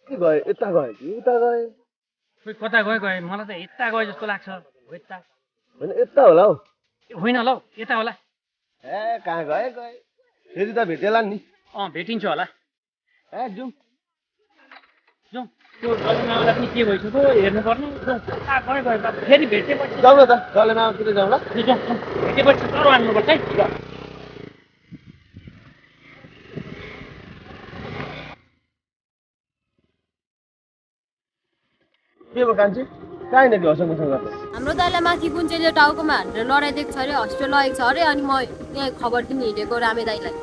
के गए यता गए कि उता गए खोइ कता गयो गयो मलाई त यता गयो जस्तो लाग्छ हो यता होइन यता होला हौ होइन ल यता होला ए कहाँ गए गए फेरि त भेटेला नि भेटिन्छ होला ए जाउँ जाउँ त्यो डल्लेमालाई पनि के भइसक्यो हेर्नुपर्ने जाउँ कता गयो गयो फेरि भेटेपछि जाउँ न त डल्लेमातिर जाउँ ल जाउँ भेटेपछि तरो हान्नुपर्छ है ल के भयो कान्छी कहाँ हिँडेको हसँग गर्दै हाम्रो दाइलाई माथि कुन चाहिँले टाउकोमा हानेर लडाइदिएको छ अरे हस्पिटल लगेको छ अरे अनि म यहाँ खबर दिनु हिँडेको रामे दाइलाई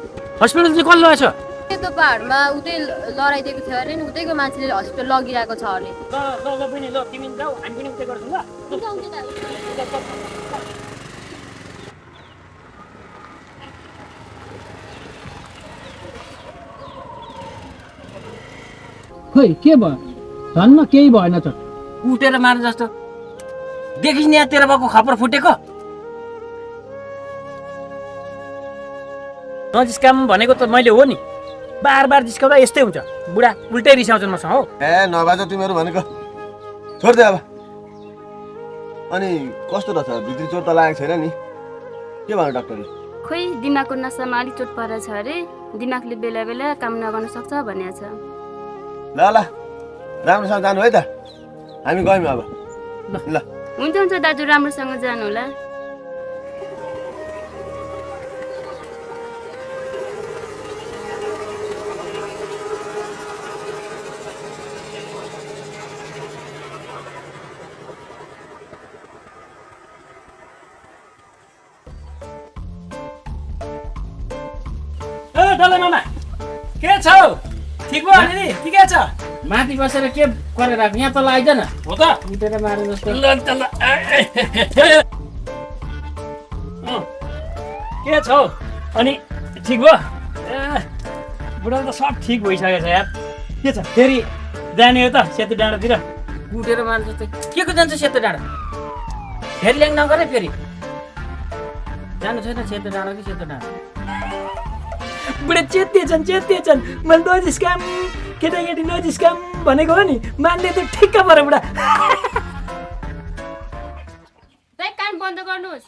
हस्पिटल चाहिँ कसले लगेछ त्यो पाहाडमा उतै लडाइदिएको थियो अरे नि उतैको मान्छेले हस्पिटल लगिरहेको छ अरे ल बहिनी ल तिमी जाऊ हामी पनि उतै गर्छौँ ल खै के भयो धन्न केही भएन त उठेर मार्नु जस्तो देखिस् नि यहाँ तेरो बाबुको खपर फुटेको नजिस्काम भनेको त मैले हो नि बार बार जिस्काउँदा यस्तै हुन्छ बुढा उल्टै रिसाउँछन् मसँग हो ए नबाज तिमीहरू भनेको छोड्दे अब अनि कस्तो रहेछ भित्री चोट त लागेको छैन नि के भन्यो डाक्टरले खोइ दिमागको नसामा अलिक चोट परेछ अरे दिमागले बेला बेला काम नगर्न सक्छ भनेको छ ल ल राम्रोसँग जानु है त हामी गयौँ अब ल हुन्छ हुन्छ दाजु राम्रोसँग जानु होला डल्ले मामा के छ ठिक भयो नि ठिकै छ माथि बसेर के गरेर आएको यहाँ तल आइदैन हो त उठेर मारे जस्तो ल ल के छ अनि ठिक भयो बुढा त सब ठिक भइसकेको छ यार के छ फेरि जाने हो त सेतु डाँडातिर उठेर मारे जस्तो के को जान्छ सेतो डाँडा फेरि ल्याङ नगरे फेरि जानु छैन सेतो डाँडा कि सेतो डाँडा बुढा चेतिएछन् मैले नजिस्काम केटाकेटी नजिस्काम भनेको हो नि मान्ने त ठिक्क पऱ्यो बुढा दाइ कान बन्द गर्नुहोस्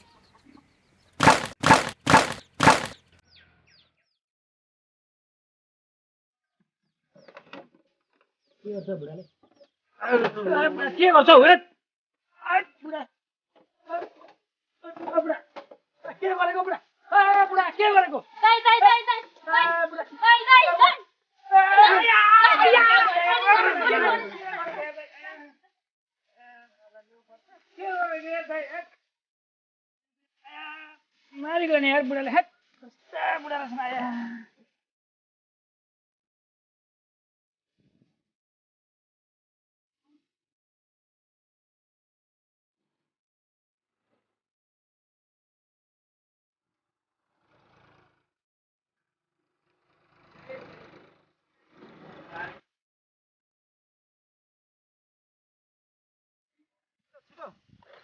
के गर्छौ के गरेको बुढा बुढा के गरेको मारिगयो नि यार बुढाले हेट बुढा रहेछ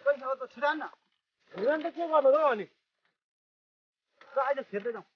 पैसा त छिरान न त के गर्नु हो अनि अहिले खेल्दै जाउँ